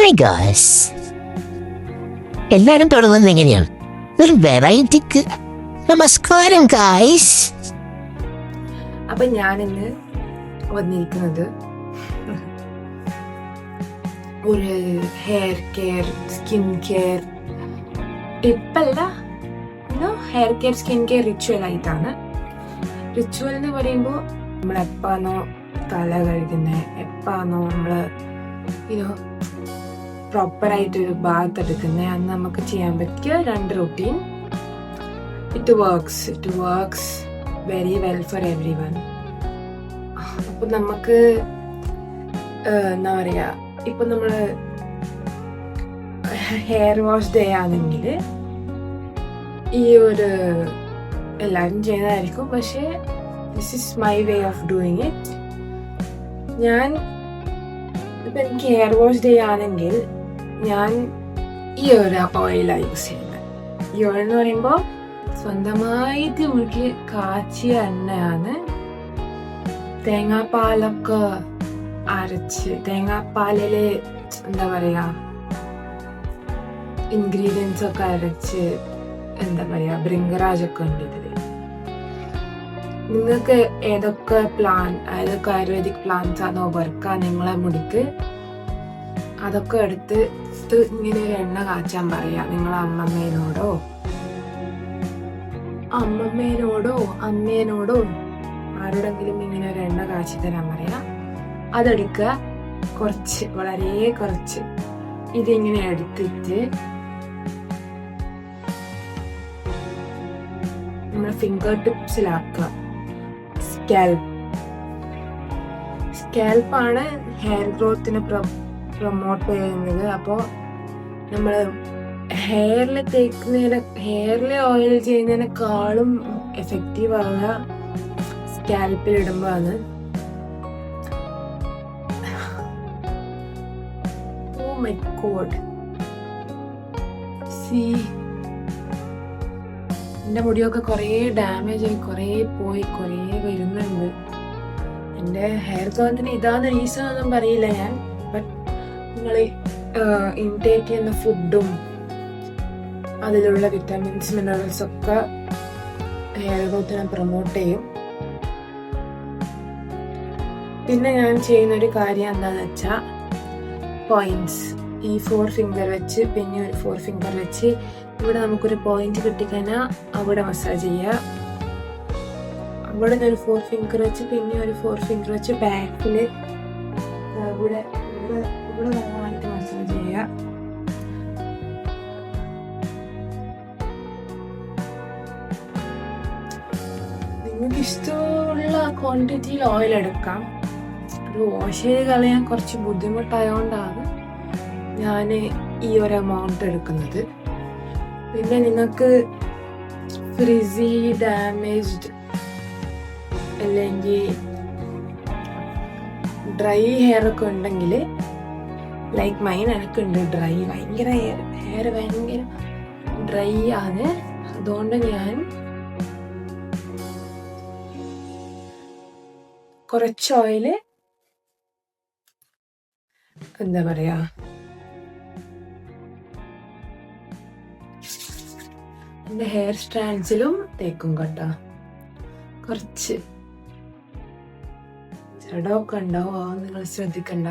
Hi guys, എല്ലാരും തുടങ്ങുന്നത് എങ്ങനെയാണ്? ഒരു വെറൈറ്റിക്ക് നമസ്കാരം ഗായ്സ്. അപ്പൊ ഞാനിന്ന് വന്നിരിക്കുന്നത് ഒരു ഹെയർ കെയർ സ്കിൻ കെയർ ടിപ്പല്ല, hair care skin care ritual ആയിട്ടാണ്. റിച്വൽ എന്ന് പറയുമ്പോൾ നമ്മൾ എപ്പാണോ തല കഴുകുന്നത്, എപ്പാണോ നമ്മള് പ്രോപ്പറായിട്ടൊരു ബാത്ത് എടുക്കുന്നത്, അന്ന് നമുക്ക് ചെയ്യാൻ പറ്റിയ 2 routine. It works very well for every one. അപ്പൊ നമുക്ക് എന്താ പറയാ, ഇപ്പൊ നമ്മള് ഹെയർ വാഷ് ഡേ ആണെങ്കിൽ ഈ ഒരു എല്ലാവരും ചെയ്യുന്നതായിരിക്കും, പക്ഷെ this is my way of doing it. ഞാൻ ഇപ്പൊ എനിക്ക് ഹെയർ വാഷ് ഡേ ആണെങ്കിൽ ഞാൻ ഈ ഒരു ഓയിലാണ് യൂസ് ചെയ്യുന്നത്. ഈ ഓയിൽ എന്ന് പറയുമ്പോൾ സ്വന്തമായിട്ട് വീട്ടിൽ കാച്ചിയ എണ്ണയാണ്. തേങ്ങാപ്പാലൊക്കെ അരച്ച്, തേങ്ങാപ്പാലില് എന്താ പറയാ ഇൻഗ്രീഡിയൻസ് ഒക്കെ അരച്ച്, എന്താ പറയാ ഭൃംഗരാജ് ഒക്കെ ഉണ്ട് ഇതില്. നിങ്ങൾക്ക് ഏതൊക്കെ ആയുർവേദിക് പ്ലാന്റ്സ് ആണോ വർക്കാ നിങ്ങളെ മുടിക്ക്, അതൊക്കെ എടുത്ത് ഇങ്ങനെ ഒരു എണ്ണ കാച്ചാൻ പറയാ നിങ്ങളെ അമ്മമ്മേനോടോ അമ്മേനോടോ ആരോടെങ്കിലും ഇങ്ങനെ ഒരു എണ്ണ കാച്ചി തരാൻ പറയാ. അതെടുക്കുക, വളരെ കുറച്ച് ഇതിങ്ങനെ എടുത്തിട്ട് നമ്മുടെ ഫിംഗർ ടിപ്സിലാക്കുക. സ്കാൽപ്പാണ് ഹെയർ ഗ്രോത്തിനെ പ്രൊമോട്ട് ചെയ്യുന്നത്. അപ്പോൾ നമ്മൾ ഹെയറിൽ ഓയിൽ ചെയ്യുന്നതിനേക്കാളും എഫക്റ്റീവ് ആവുക സ്കാൽപ്പിൽ ഇടുമ്പോൾ ആണ്. ഓ മൈ ഗോഡ്, എൻ്റെ മുടിയൊക്കെ കുറേ ഡാമേജ് ആയി, കുറേ വരുന്നുണ്ട്. എൻ്റെ ഹെയർ ഗ്രോത്തിന് ഇതാണ് റീസൺ ഒന്നും പറയില്ല ഞാൻ. ബട്ട് നിങ്ങൾ ഇൻടേക്ക് ചെയ്യുന്ന ഫുഡും അതിലുള്ള വിറ്റാമിൻസ് മിനറൽസ് ഒക്കെ ഹെയർ ഗ്രോത്തിനെ പ്രൊമോട്ട് ചെയ്യും. പിന്നെ ഞാൻ ചെയ്യുന്നൊരു കാര്യം എന്താണെന്ന് വെച്ചാൽ പോയിന്റ്സ്, ഈ 4 ഫിംഗർ വെച്ച് പിന്നെ ഒരു 4 ഫിംഗർ വെച്ച് ഇവിടെ നമുക്കൊരു പോയിന്റ് കിട്ടിക്കഴിഞ്ഞാൽ അവിടെ മസാജ് ചെയ്യുക. അവിടെ ഒരു 4 ഫിംഗർ വെച്ച് പിന്നെ ഒരു 4 ഫിംഗർ വെച്ച് ബാക്കില് ഇവിടെ നന്നായിട്ട് മസാജ് ചെയ്യുക. നിങ്ങൾക്ക് ഇഷ്ടമുള്ള ക്വാണ്ടിറ്റിയിൽ ഓയിൽ എടുക്കാം. അത് വാഷ് ചെയ്ത് കളയാൻ കുറച്ച് ബുദ്ധിമുട്ടായതുകൊണ്ടാണ് ഞാൻ ഈ ഒരു എമൗണ്ട് എടുക്കുന്നത്. പിന്നെ നിങ്ങൾക്ക് ഫ്രിസി, ഡാമേജ്ഡ് അല്ലെങ്കിൽ ഡ്രൈ ഹെയർ ഒക്കെ ഉണ്ടെങ്കിൽ, ലൈക്ക് മൈൻ എനിക്കുണ്ട് ഡ്രൈ, ഭയങ്കര ഹെയർ ഭയങ്കര ഡ്രൈ ആണ്. അതുകൊണ്ട് ഞാൻ കുറച്ച് ഓയില് എന്താ പറയാ എൻ്റെ ഹെയർ സ്ട്രാൻഡ്സിലും തേക്കും കേട്ടോ. കുറച്ച് ജടമൊക്കെ ഉണ്ടാവും, നിങ്ങൾ ശ്രദ്ധിക്കണ്ട.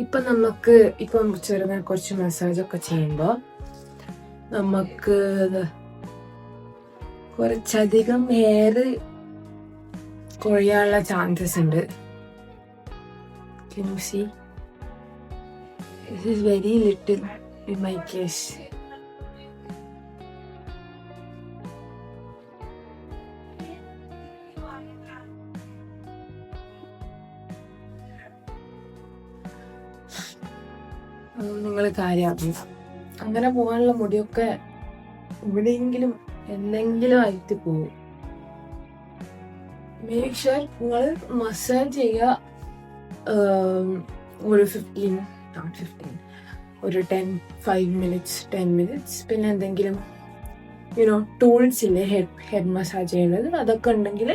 ഇപ്പം ചെറുങ്ങനെ കുറച്ച് മസാജൊക്കെ ചെയ്യുമ്പോൾ നമുക്ക് കുറച്ചധികം ഹെയർ കൊഴിയാനുള്ള ചാൻസസ് ഉണ്ട്. Can you see? This is very little in my case. നിങ്ങൾ കാര്യമാക്കുക. അങ്ങനെ പോകാനുള്ള മുടിയൊക്കെ എവിടെയെങ്കിലും എന്തെങ്കിലും ആയിട്ട് പോകും. മേക്ക് ഷുവർ നിങ്ങൾ മസാജ് ചെയ്യുക ഒരു 5 minutes. പിന്നെ എന്തെങ്കിലും ടൂൾസ് ഇല്ലേ ഹെഡ് മസാജ് ചെയ്യുന്നത്, അതൊക്കെ ഉണ്ടെങ്കിൽ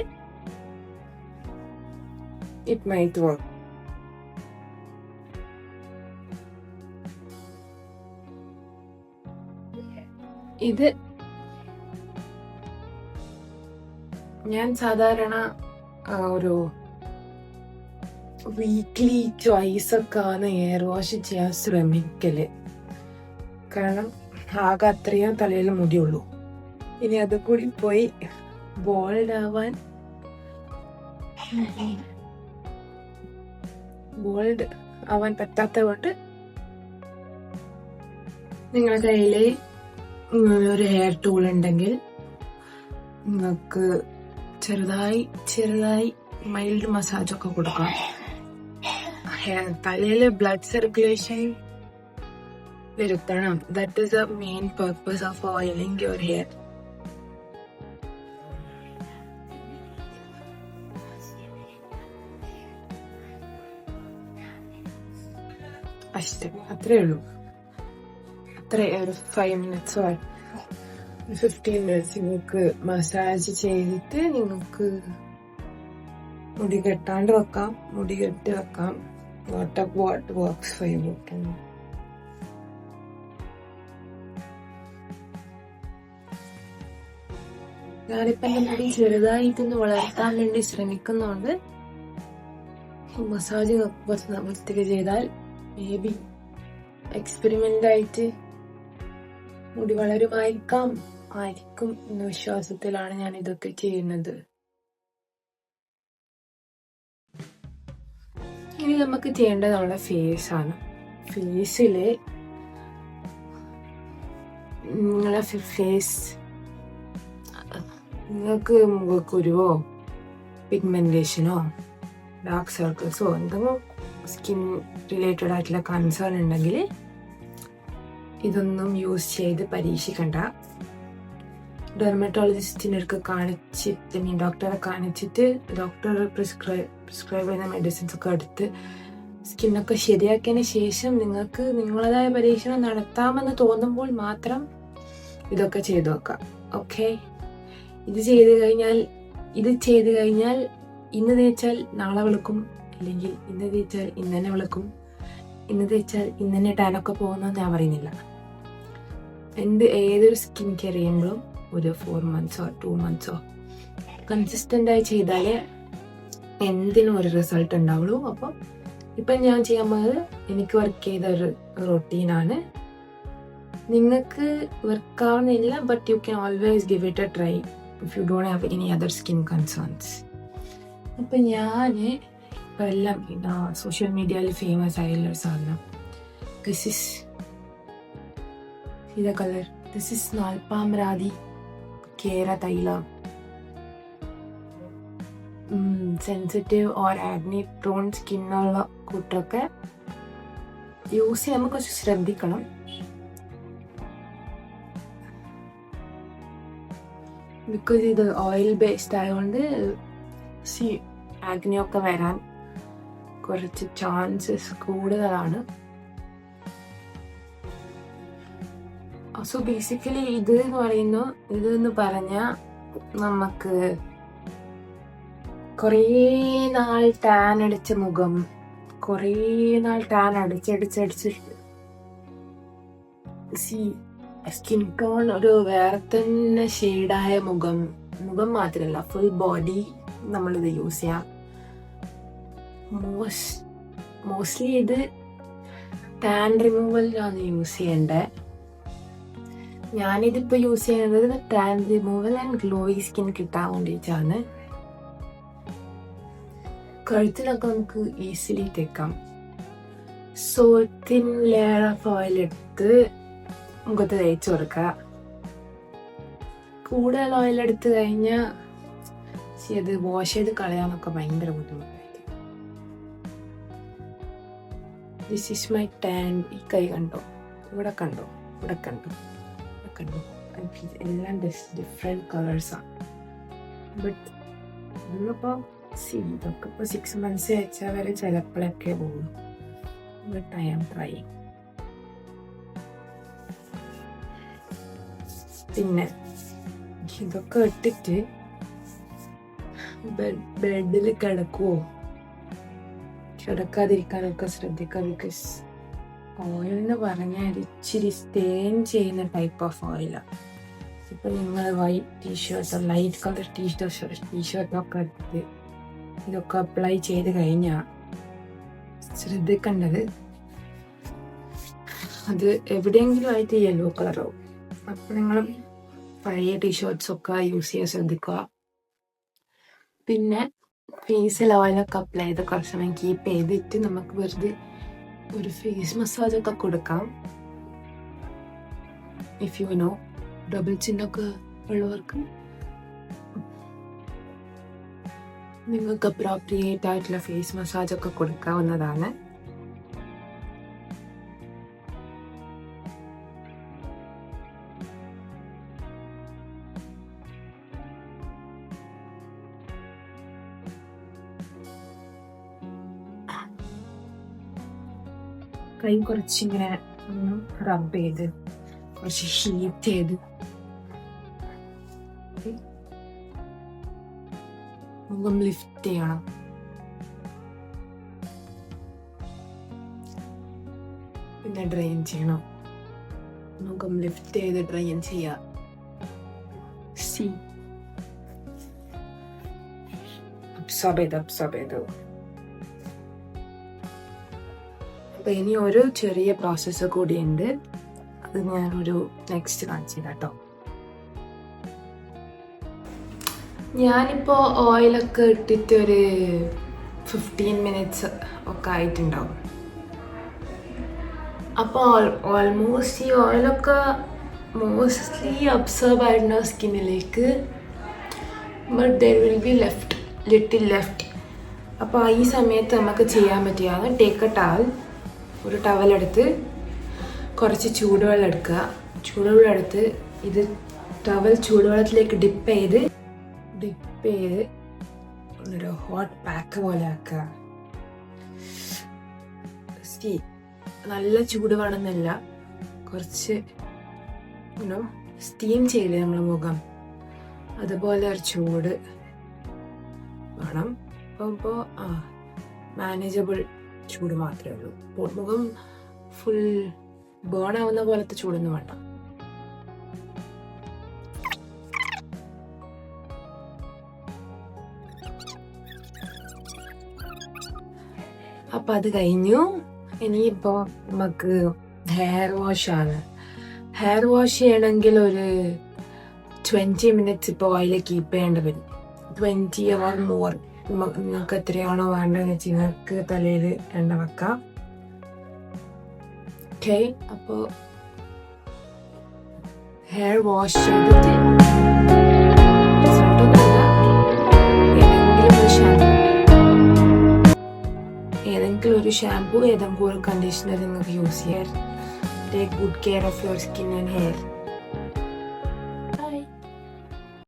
ഇറ്റ് മൈറ്റ് വർക്ക്. ഇത് ഞാൻ സാധാരണ ഒരു വീക്ക്ലി ട്വൈസ് ഒക്കെ ആണ് ഹെയർ വാഷ് ചെയ്യാൻ ശ്രമിക്കല്. കാരണം ആകെ അത്രയും തലയിൽ മുടിയുള്ളൂ. ഇനി അത് കൂടി പോയി ബോൾഡ് ആവാൻ പറ്റാത്ത കൊണ്ട് നിങ്ങളുടെ കയ്യില് ഒരു ഹെയർ ടൂൾ ഉണ്ടെങ്കിൽ നിങ്ങൾക്ക് ചെറുതായി മൈൽഡ് മസാജ് ഒക്കെ കൊടുക്കാം. തലയില് ബ്ലഡ് സർക്കുലേഷൻ വരുത്തണം. That is the main purpose of oiling your hair. അത്രേ ഉള്ളൂ. ഒരു 5 minutes or 15 minutes നിങ്ങൾക്ക് മസാജ് ചെയ്തിട്ട് നിങ്ങൾക്ക് മുടി കെട്ടാണ്ട് വെക്കാം, മുടി കെട്ടി വെക്കാം. What works for you. ഞാനിപ്പോ എന്റെ മുടി ചെറുതായിട്ടൊന്ന് വളർത്താൻ വേണ്ടി ശ്രമിക്കുന്നുണ്ട്. മസാജ് കുറച്ച് നമസ്തക ചെയ്താൽ മേ ബി എക്സ്പെരിമെന്റ് ആയിട്ട് മുടി വളരുമായിരിക്കും എന്ന വിശ്വാസത്തിലാണ് ഞാൻ ഇതൊക്കെ ചെയ്യുന്നത്. ഇനി നമുക്ക് ചെയ്യേണ്ടത് നമ്മുടെ ഫേസ് ആണ്. ഫേസില് നിങ്ങളെ നിങ്ങൾക്ക് മുഖക്കുരുവോ പിഗ്മെന്റേഷനോ ഡാർക്ക് സർക്കിൾസോ എന്തെങ്കിലും സ്കിൻ റിലേറ്റഡ് ആയിട്ടുള്ള കൺസേൺ ഉണ്ടെങ്കിൽ ഇതൊന്നും യൂസ് ചെയ്ത് പരീക്ഷിക്കണ്ട. ഡെർമറ്റോളജിസ്റ്റിനെ കാണിച്ചിട്ട് ഡോക്ടറെ കാണിച്ചിട്ട് ഡോക്ടർ പ്രിസ്ക്രൈബ് ചെയ്യുന്ന മെഡിസിൻസ് ഒക്കെ എടുത്ത് സ്കിന്നൊക്കെ ശരിയാക്കിയതിന് ശേഷം നിങ്ങൾക്ക് നിങ്ങളതായ പരീക്ഷണം നടത്താമെന്ന് തോന്നുമ്പോൾ മാത്രം ഇതൊക്കെ ചെയ്തു നോക്കാം. ഓക്കെ, ഇത് ചെയ്ത് കഴിഞ്ഞാൽ ഇന്ന് തേച്ചാൽ നാളെ വിളിക്കും, അല്ലെങ്കിൽ ഇന്ന് തേച്ചാൽ ഇന്ന് തന്നെ വിളിക്കും, ഇന്ന് തേച്ചാൽ ഇന്ന് തന്നെ ടാനൊക്കെ പോകുന്നതെന്ന് ഞാൻ പറയുന്നില്ല. ഏതൊരു സ്കിൻ കെയർ ചെയ്യുമ്പോഴും ഒരു 4 months or 2 months കൺസിസ്റ്റന്റ് ആയി ചെയ്താലേ എന്തിനും ഒരു റിസൾട്ട് ഉണ്ടാവുള്ളൂ. അപ്പം ഇപ്പം ഞാൻ ചെയ്യാൻ പോകുന്നത് എനിക്ക് വർക്ക് ചെയ്ത ഒരു റൊട്ടീനാണ്. നിങ്ങൾക്ക് വർക്ക് ആവുന്നില്ല, but you can always give it A try if you don't have any other skin concerns. ഇപ്പം ഞാൻ ഇപ്പം എല്ലാം സോഷ്യൽ മീഡിയയിൽ ഫേമസ് ആയുള്ള ഒരു സാധനം, ഇത കളർ, ദിസ് ഇസ് നാൽപ്പാമരാതി കേര തൈലം. സെൻസിറ്റീവ് ഓർ ആഗ്നി പ്രോൺ സ്കിന്നുള്ള കൂട്ടൊക്കെ യൂസ് ചെയ്യുമ്പോൾ കുറച്ച് ശ്രദ്ധിക്കണം. ബിക്കോസ് ഇത് ഓയിൽ ബേസ്ഡ് ആയതുകൊണ്ട് ആഗ്നിയൊക്കെ വരാൻ കുറച്ച് ചാൻസസ് കൂടുതലാണ്. സോ ബേസിക്കലി ഇതെന്ന് പറഞ്ഞാൽ നമുക്ക് കുറേ നാൾ ടാൻ അടിച്ച മുഖം, കുറേ നാൾ ടാൻ അടിച്ചടിച്ച് സ്കിൻ ടോൺ ഒരു വേറെ തന്നെ ഷെയ്ഡായ മുഖം മാത്രമല്ല ഫുൾ ബോഡി നമ്മളിത് യൂസ് ചെയ്യാം. മോസ്റ്റ്ലി ഇത് ടാൻ റിമൂവലിനാണ് യൂസ് ചെയ്യേണ്ടത്. ഞാനിതിപ്പോ യൂസ് ചെയ്യുന്നത് tan removal and glowy skin കിട്ടാൻ വേണ്ടിയിട്ടാണ്. കഴുത്തിലൊക്കെ നമുക്ക് ഈസിലി തേക്കാം. So thin layer of oil എടുത്ത് മുഖത്ത് തേച്ച് കൊടുക്കുക. കൂടുതൽ ഓയിൽ എടുത്ത് കഴിഞ്ഞാൽ അത് വാഷ് ചെയ്ത് കളയാനൊക്കെ ഭയങ്കര ബുദ്ധിമുട്ടായിരിക്കും. This is my tan. ഈ കൈ കണ്ടോ, ഇവിടെ കണ്ടോ, ഇവിടെ കണ്ടോ, ഇവിടെ കണ്ടോ, എല്ലാം ഡിഫറെൻറ്റ് കളേഴ്സാണ്. ബട്ട് ഇതൊന്നിപ്പോൾ ഇതൊക്കെ ഇപ്പോൾ 6 months വെച്ചാൽ വരെ ചിലപ്പോഴൊക്കെ പോകും. But I am trying. പിന്നെ ഇതൊക്കെ ഇട്ടിട്ട് ബെഡിൽ കിടക്കുവോ കിടക്കാതിരിക്കാനൊക്കെ ശ്രദ്ധിക്കുക. ബിക്കോസ് ഓയിൽ എന്ന് പറഞ്ഞാൽ ഇച്ചിരി സ്റ്റെയിൻ ചെയ്യുന്ന ടൈപ്പ് ഓഫ് ഓയിലാണ്. ഇപ്പം നിങ്ങൾ വൈറ്റ് ടീഷർട്ടോ ലൈറ്റ് കളർ ടീഷർട്ടൊക്കെ എടുത്ത് ഇതൊക്കെ അപ്ലൈ ചെയ്ത് കഴിഞ്ഞാൽ ശ്രദ്ധിക്കേണ്ടത് അത് എവിടെയെങ്കിലും ആയിട്ട് യെല്ലോ കളറാവും. അപ്പം നിങ്ങൾ പഴയ ടീഷർട്ട്സൊക്കെ യൂസ് ചെയ്യാൻ ശ്രദ്ധിക്കുക. പിന്നെ ഫേസിൽ ഓയിലൊക്കെ അപ്ലൈ ചെയ്ത് കുറച്ച് സമയം കീപ്പ് ചെയ്തിട്ട് നമുക്ക് വെറുതെ ഒരു ഫേസ് മസാജൊക്കെ കൊടുക്കാം. ഇഫ് യു നോ ഡബിൾ ചിന്നൊക്കെ ഉള്ളവർക്ക് നിങ്ങൾക്ക് അപ്രോപ്രിയേറ്റ് ആയിട്ടുള്ള ഫേസ് മസാജൊക്കെ കൊടുക്കാവുന്നതാണ്. കൈ കുറച്ചിങ്ങനെ റബ്ബ് ചെയ്ത് കുറച്ച് ഹീറ്റ് ചെയ്ത് മുഖം ലിഫ്റ്റ് ചെയ്യണം. പിന്നെ ഡ്രെയിൻ ചെയ്യണം. മുഖം ലിഫ്റ്റ് ചെയ്ത് ഡ്രെയിൻ ചെയ്യാം. അബ്സോർബ് ചെയ്ത്. അപ്പൊ ഇനി ഒരു ചെറിയ പ്രോസസ്സ് കൂടിയുണ്ട്. അത് ഞാനൊരു നെക്സ്റ്റ് കാണിച്ചു കേട്ടോ. ഞാനിപ്പോ ഓയിലൊക്കെ ഇട്ടിട്ട് ഒരു 15 minutes ഒക്കെ ആയിട്ടുണ്ടാവും. അപ്പോൾ ഓൾമോസ്റ്റ് ഈ ഓയിലൊക്കെ മോസ്റ്റ്ലി അബ്സോർബ് ആയിട്ടുണ്ടാവും സ്കിന്നിലേക്ക്. But there will be little left. അപ്പോൾ ഈ സമയത്ത് നമുക്ക് ചെയ്യാൻ പറ്റിയാണ് ടേക്ക് എ ടവൽ. ഒരു ടവലെടുത്ത് കുറച്ച് ചൂടുവെള്ളം എടുക്കുക. ചൂടുവെള്ളം എടുത്ത് ഇത് ടവൽ ചൂടുവെള്ളത്തിലേക്ക് ഡിപ്പ് ചെയ്ത് ഒരു ഹോട്ട് പാക്ക് പോലെ ആക്കുക. നല്ല ചൂട് വേണമെന്നില്ല, കുറച്ച് സ്റ്റീം ചെയ്യില്ലേ നമ്മളെ മുഖം, അതുപോലെ ഒരു ചൂട് വേണം. അപ്പോൾ മാനേജബിൾ ചൂട് മാത്രമേ ഉള്ളൂ. മുഖം ഫുൾ ബേൺ ആവുന്ന പോലത്തെ ചൂടൊന്നും വേണ്ട. അപ്പൊ അത് കഴിഞ്ഞു. ഇനിയിപ്പോ നമുക്ക് ഹെയർ വാഷ് ആണ്. ഹെയർ വാഷ് ചെയ്യണമെങ്കിൽ ഒരു 20 minutes ഇപ്പോൾ ഓയിൽ കീപ്പ് ചെയ്യേണ്ടി വരും. 20 or more. നിങ്ങൾക്ക് എത്രയാണോ വേണ്ടതെന്ന് വെച്ച് നിങ്ങൾക്ക് തലയിൽ എണ്ണ വെക്കാം. ഓക്കെ, അപ്പോൾ ഹെയർ വാഷ് ചെയ്തിട്ട് ഏതെങ്കിലും ഒരു ഷാംപൂ ഏതെങ്കിലും ഒരു കണ്ടീഷണർ നിങ്ങൾക്ക് യൂസ് ചെയ്യാം. Take good care of your skin and hair.